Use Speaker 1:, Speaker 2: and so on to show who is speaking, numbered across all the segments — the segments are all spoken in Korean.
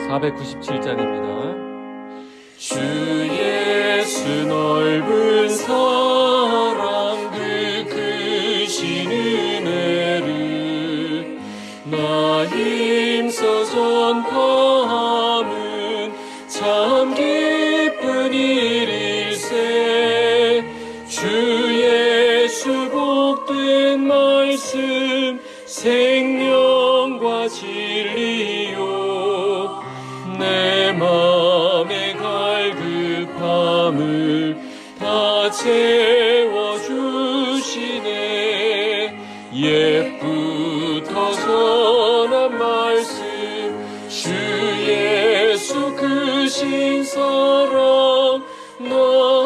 Speaker 1: 497장입니다. 주 예수 넓은 사랑 그 크신 은혜를 나 힘써 전파함은 참 기쁜 일일세. 주 예수 복된 말씀 생명과 진리요 내 맘의 갈급함을 다 채워주시네. 옛부터 선한 말씀 주 예수 크신 사랑 나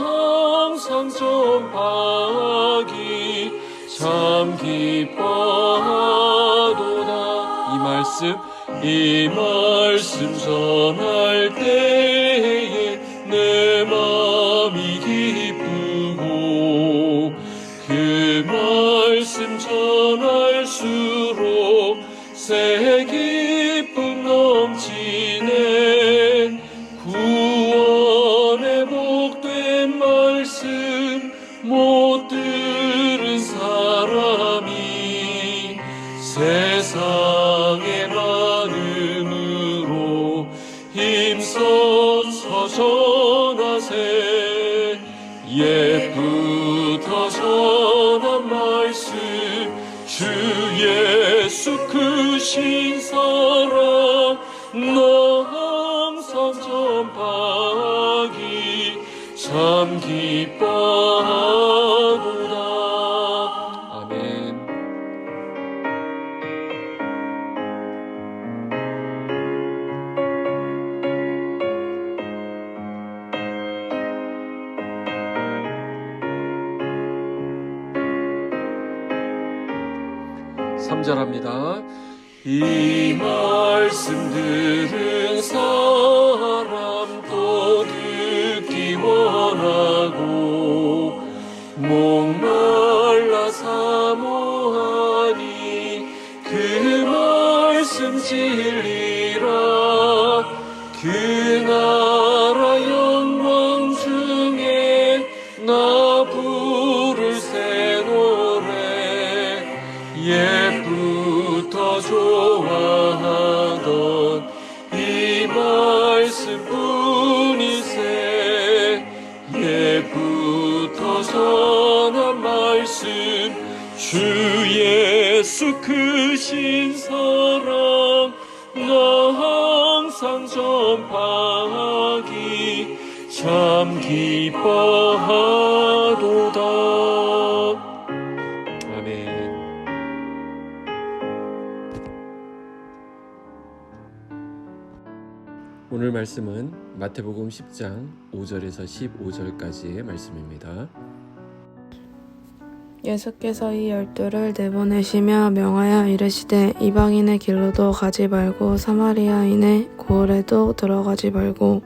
Speaker 1: 항상 전파하기 참 기뻐하도다. 이 말씀 전할 때에 내 마음이 기쁘고 그 말씀 전할수록 새 기쁨 넘치네. 구원의 복된 말씀 못 들은 사람이 세상에 많음으로 힘써서 전하세. 옛부터 전한 말씀 주 예수 크신 사랑 나 항상 전파하기 참 기뻐하도다. 아멘. 삼절합니다. 이 말씀 들은 사람 또 듣기 원하고 목말라 사모하니 그 말씀 진리라. 그 나라 영광 중에 나 부를 새 노래 옛부터 좋아하던 이 말씀뿐이세. 옛부터 선한 말씀 주 예수 크신 사랑 나 항상 전파하기 참 기뻐하도다. 아멘. 오늘 말씀은 마태복음 10장 5절에서 15절까지의 말씀입니다.
Speaker 2: 예수께서 이 12를 내보내시며 명하여 이르시되 이방인의 길로도 가지 말고 사마리아인의 고을에도 들어가지 말고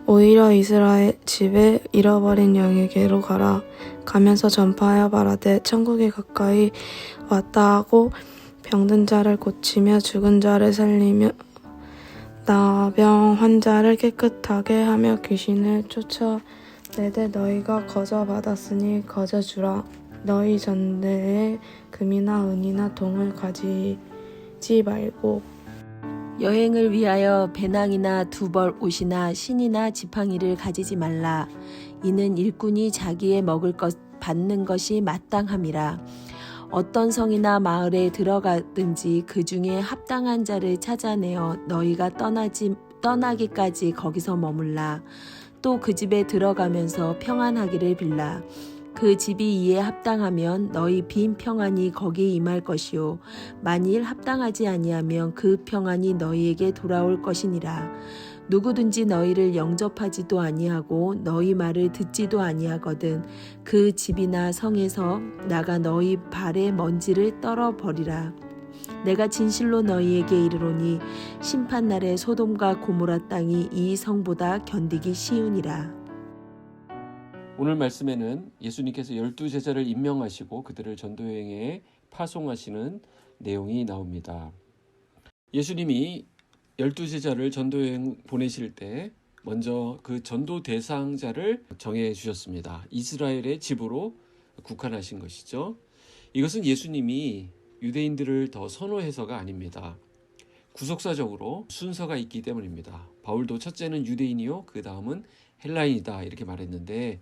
Speaker 2: 오히려 이스라엘 집에 잃어버린 양에게로 가라. 가면서 전파하여 말하되 천국이 가까이 왔다 하고 병든 자를 고치며 죽은 자를 살리며 나병 환자를 깨끗하게 하며 귀신을 쫓아내되 너희가 거저 받았으니 거저 주라. 너희 전대에 금이나 은이나 동을 가지지 말고
Speaker 3: 여행을 위하여 배낭이나 두벌 옷이나 신이나 지팡이를 가지지 말라. 이는 일꾼이 자기의 먹을 것 받는 것이 마땅함이라. 어떤 성이나 마을에 들어가든지 그 중에 합당한 자를 찾아내어 너희가 떠나기까지 거기서 머물라. 또 그 집에 들어가면서 평안하기를 빌라. 그 집이 이에 합당하면 너희 빈 평안이 거기에 임할 것이요 만일 합당하지 아니하면 그 평안이 너희에게 돌아올 것이니라. 누구든지 너희를 영접하지도 아니하고 너희 말을 듣지도 아니하거든 그 집이나 성에서 나가 너희 발의 먼지를 떨어버리라. 내가 진실로 너희에게 이르노니 심판날에 소돔과 고모라 땅이 이 성보다 견디기 쉬우니라.
Speaker 1: 오늘 말씀에는 예수님께서 12제자를 임명하시고 그들을 전도여행에 파송하시는 내용이 나옵니다. 예수님이 12제자를 전도여행 보내실 때 먼저 그 전도 대상자를 정해 주셨습니다. 이스라엘의 집으로 국한하신 것이죠. 이것은 예수님이 유대인들을 더 선호해서가 아닙니다. 구속사적으로 순서가 있기 때문입니다. 바울도 첫째는 유대인이요 그 다음은 헬라인이다 이렇게 말했는데,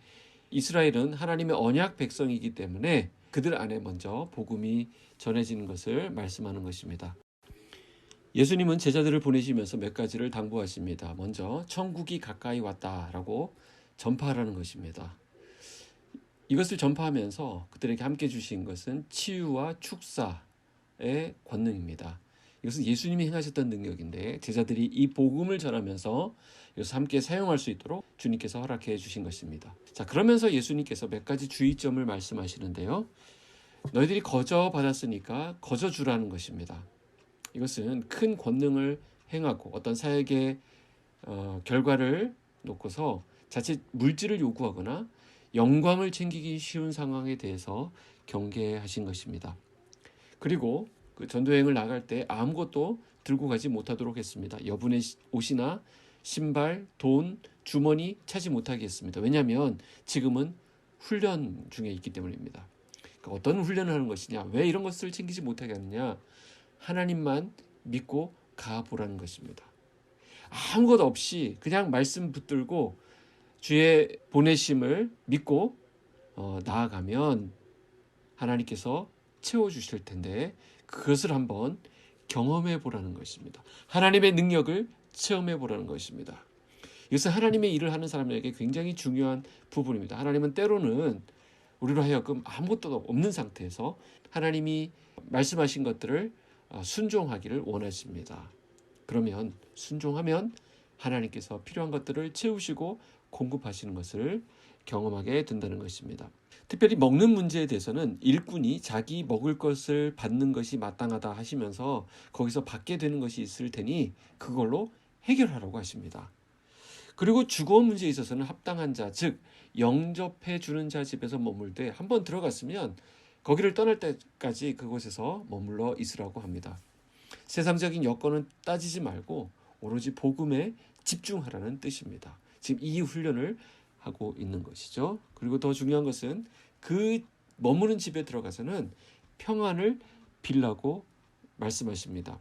Speaker 1: 이스라엘은 하나님의 언약 백성이기 때문에 그들 안에 먼저 복음이 전해지는 것을 말씀하는 것입니다. 예수님은 제자들을 보내시면서 몇 가지를 당부하십니다. 먼저 천국이 가까이 왔다라고 전파하라는 것입니다. 이것을 전파하면서 그들에게 함께 주신 것은 치유와 축사의 권능입니다. 이것은 예수님이 행하셨던 능력인데 제자들이 이 복음을 전하면서 이것을 함께 사용할 수 있도록 주님께서 허락해 주신 것입니다. 자, 그러면서 예수님께서 몇 가지 주의점을 말씀하시는데요. 너희들이 거저 받았으니까 거저 주라는 것입니다. 이것은 큰 권능을 행하고 어떤 사역의 결과를 놓고서 자칫 물질을 요구하거나 영광을 챙기기 쉬운 상황에 대해서 경계하신 것입니다. 그리고 그 전도여행을 나갈 때 아무것도 들고 가지 못하도록 했습니다. 여분의 옷이나 신발, 돈, 주머니 차지 못하게 했습니다. 왜냐하면 지금은 훈련 중에 있기 때문입니다. 그러니까 어떤 훈련을 하는 것이냐, 왜 이런 것을 챙기지 못하게 하느냐, 하나님만 믿고 가보라는 것입니다. 아무것 없이 그냥 말씀 붙들고 주의 보내심을 믿고 나아가면 하나님께서 채워주실 텐데 그것을 한번 경험해 보라는 것입니다. 하나님의 능력을 체험해 보라는 것입니다. 이것은 하나님의 일을 하는 사람에게 굉장히 중요한 부분입니다. 하나님은 때로는 우리로 하여금 아무것도 없는 상태에서 하나님이 말씀하신 것들을 순종하기를 원하십니다. 그러면 순종하면 하나님께서 필요한 것들을 채우시고 공급하시는 것을 경험하게 된다는 것입니다. 특별히 먹는 문제에 대해서는 일꾼이 자기 먹을 것을 받는 것이 마땅하다 하시면서 거기서 받게 되는 것이 있을 테니 그걸로 해결하라고 하십니다. 그리고 주거 문제에 있어서는 합당한 자, 즉 영접해 주는 자 집에서 머물되 한번 들어갔으면 거기를 떠날 때까지 그곳에서 머물러 있으라고 합니다. 세상적인 여건은 따지지 말고 오로지 복음에 집중하라는 뜻입니다. 지금 이 훈련을 하고 있는 것이죠. 그리고 더 중요한 것은 그 머무는 집에 들어가서는 평안을 빌라고 말씀하십니다.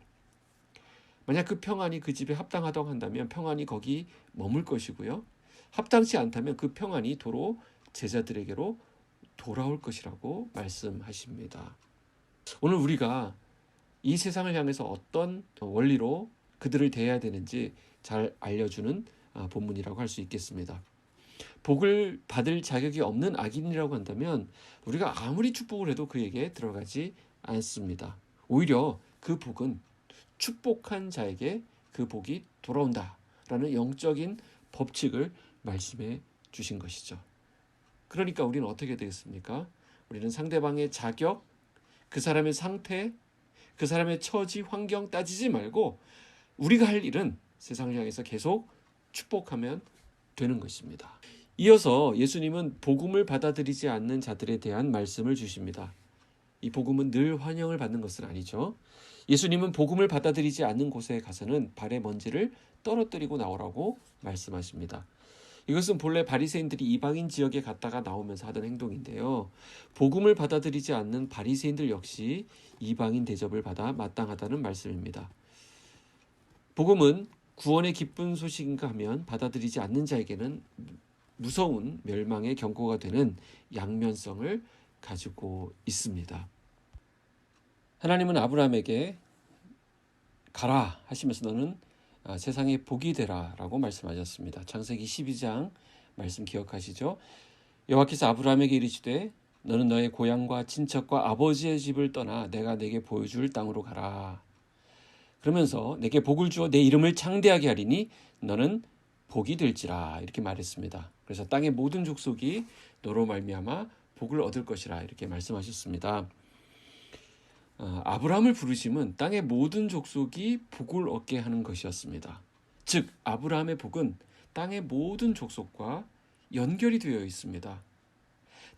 Speaker 1: 만약 그 평안이 그 집에 합당하다고 한다면 평안이 거기 머물 것이고요. 합당치 않다면 그 평안이 도로 제자들에게로 돌아올 것이라고 말씀하십니다. 오늘 우리가 이 세상을 향해서 어떤 원리로 그들을 대해야 되는지 잘 알려주는 본문이라고 할 수 있겠습니다. 복을 받을 자격이 없는 악인이라고 한다면 우리가 아무리 축복을 해도 그에게 들어가지 않습니다. 오히려 그 복은 축복한 자에게 그 복이 돌아온다라는 영적인 법칙을 말씀해 주신 것이죠. 그러니까 우리는 어떻게 되겠습니까? 우리는 상대방의 자격, 그 사람의 상태, 그 사람의 처지, 환경 따지지 말고 우리가 할 일은 세상을 향해서 계속 축복하면 되는 것입니다. 이어서 예수님은 복음을 받아들이지 않는 자들에 대한 말씀을 주십니다. 이 복음은 늘 환영을 받는 것은 아니죠. 예수님은 복음을 받아들이지 않는 곳에 가서는 발의 먼지를 떨어뜨리고 나오라고 말씀하십니다. 이것은 본래 바리새인들이 이방인 지역에 갔다가 나오면서 하던 행동인데요. 복음을 받아들이지 않는 바리새인들 역시 이방인 대접을 받아 마땅하다는 말씀입니다. 복음은 구원의 기쁜 소식인가 하면 받아들이지 않는 자에게는 무서운 멸망의 경고가 되는 양면성을 가지고 있습니다. 하나님은 아브라함에게 가라 하시면서 너는 세상에 복이 되라 라고 말씀하셨습니다. 창세기 12장 말씀 기억하시죠? 여호와께서 아브라함에게 이르시되 너는 너의 고향과 친척과 아버지의 집을 떠나 내가 내게 보여줄 땅으로 가라. 그러면서 내게 복을 주어 내 이름을 창대하게 하리니 너는 복이 될지라 이렇게 말했습니다. 그래서 땅의 모든 족속이 너로 말미암아 복을 얻을 것이라 이렇게 말씀하셨습니다. 아브라함을 부르심은 땅의 모든 족속이 복을 얻게 하는 것이었습니다. 즉 아브라함의 복은 땅의 모든 족속과 연결이 되어 있습니다.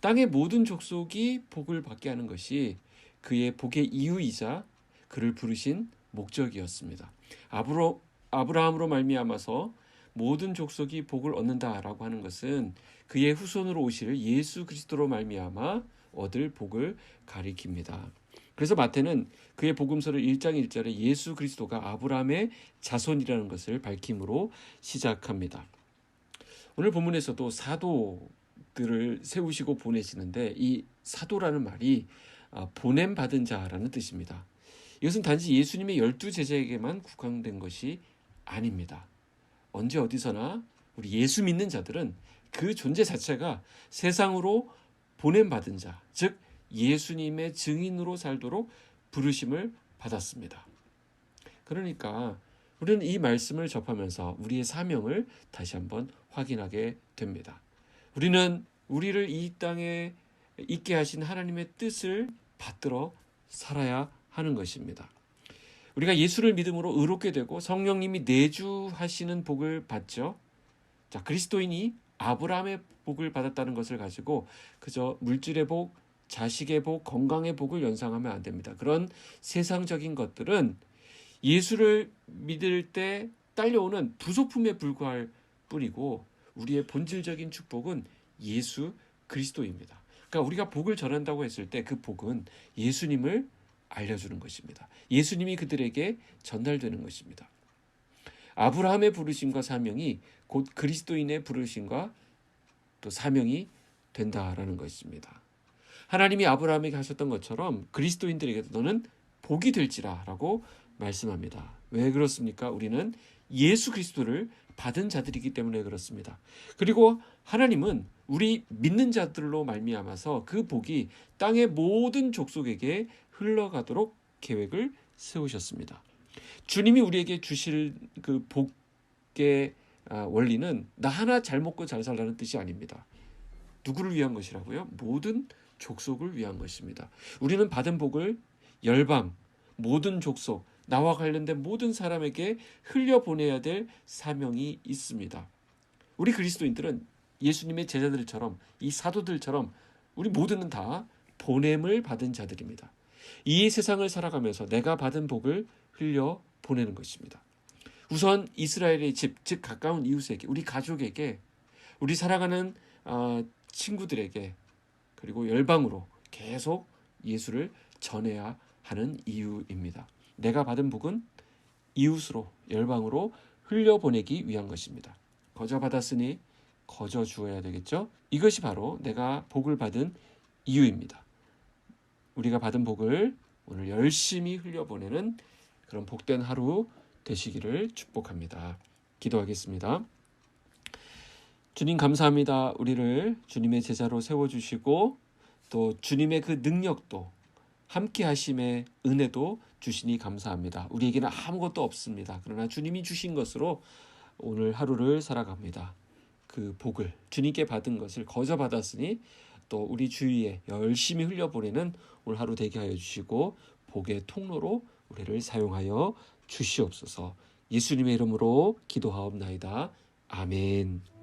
Speaker 1: 땅의 모든 족속이 복을 받게 하는 것이 그의 복의 이유이자 그를 부르신 목적이었습니다. 아브라함으로 말미암아서 모든 족속이 복을 얻는다라고 하는 것은 그의 후손으로 오실 예수 그리스도로 말미암아 얻을 복을 가리킵니다. 그래서 마태는 그의 복음서를 1장 1절에 예수 그리스도가 아브라함의 자손이라는 것을 밝힘으로 시작합니다. 오늘 본문에서도 사도들을 세우시고 보내시는데 이 사도라는 말이 보냄받은 자라는 뜻입니다. 이것은 단지 예수님의 12제자에게만 국한된 것이 아닙니다. 언제 어디서나 우리 예수 믿는 자들은 그 존재 자체가 세상으로 보냄받은 자, 즉 예수님의 증인으로 살도록 부르심을 받았습니다. 그러니까 우리는 이 말씀을 접하면서 우리의 사명을 다시 한번 확인하게 됩니다. 우리는 우리를 이 땅에 있게 하신 하나님의 뜻을 받들어 살아야 하는 것입니다. 우리가 예수를 믿음으로 의롭게 되고 성령님이 내주하시는 복을 받죠. 자, 그리스도인이 아브라함의 복을 받았다는 것을 가지고 그저 물질의 복, 자식의 복, 건강의 복을 연상하면 안 됩니다. 그런 세상적인 것들은 예수를 믿을 때 딸려오는 부속품에 불과할 뿐이고 우리의 본질적인 축복은 예수 그리스도입니다. 그러니까 우리가 복을 전한다고 했을 때 그 복은 예수님을 알려주는 것입니다. 예수님이 그들에게 전달되는 것입니다. 아브라함의 부르심과 사명이 곧 그리스도인의 부르심과 또 사명이 된다라는 것입니다. 하나님이 아브라함에게 하셨던 것처럼 그리스도인들에게도 너는 복이 될지라 라고 말씀합니다. 왜 그렇습니까? 우리는 예수 그리스도를 받은 자들이기 때문에 그렇습니다. 그리고 하나님은 우리 믿는 자들로 말미암아서 그 복이 땅의 모든 족속에게 흘러가도록 계획을 세우셨습니다. 주님이 우리에게 주실 그 복의 원리는 나 하나 잘 먹고 잘 살라는 뜻이 아닙니다. 누구를 위한 것이라고요? 모든 족속을 위한 것입니다. 우리는 받은 복을 열방, 모든 족속, 나와 관련된 모든 사람에게 흘려보내야 될 사명이 있습니다. 우리 그리스도인들은 예수님의 제자들처럼 이 사도들처럼 우리 모두는 다 보냄을 받은 자들입니다. 이 세상을 살아가면서 내가 받은 복을 흘려보내는 것입니다. 우선 이스라엘의 집, 즉 가까운 이웃에게, 우리 가족에게, 우리 사랑하는 친구들에게 그리고 열방으로 계속 예수를 전해야 하는 이유입니다. 내가 받은 복은 이웃으로 열방으로 흘려보내기 위한 것입니다. 거저 받았으니 거저 주어야 되겠죠? 이것이 바로 내가 복을 받은 이유입니다. 우리가 받은 복을 오늘 열심히 흘려보내는 그런 복된 하루 되시기를 축복합니다. 기도하겠습니다. 주님 감사합니다. 우리를 주님의 제자로 세워주시고 또 주님의 그 능력도 함께 하심의 은혜도 주시니 감사합니다. 우리에게는 아무것도 없습니다. 그러나 주님이 주신 것으로 오늘 하루를 살아갑니다. 그 복을 주님께 받은 것을 거저 받았으니 또 우리 주위에 열심히 흘려보내는 오늘 하루 되게 하여 주시고 복의 통로로 우리를 사용하여 주시옵소서. 예수님의 이름으로 기도하옵나이다. 아멘.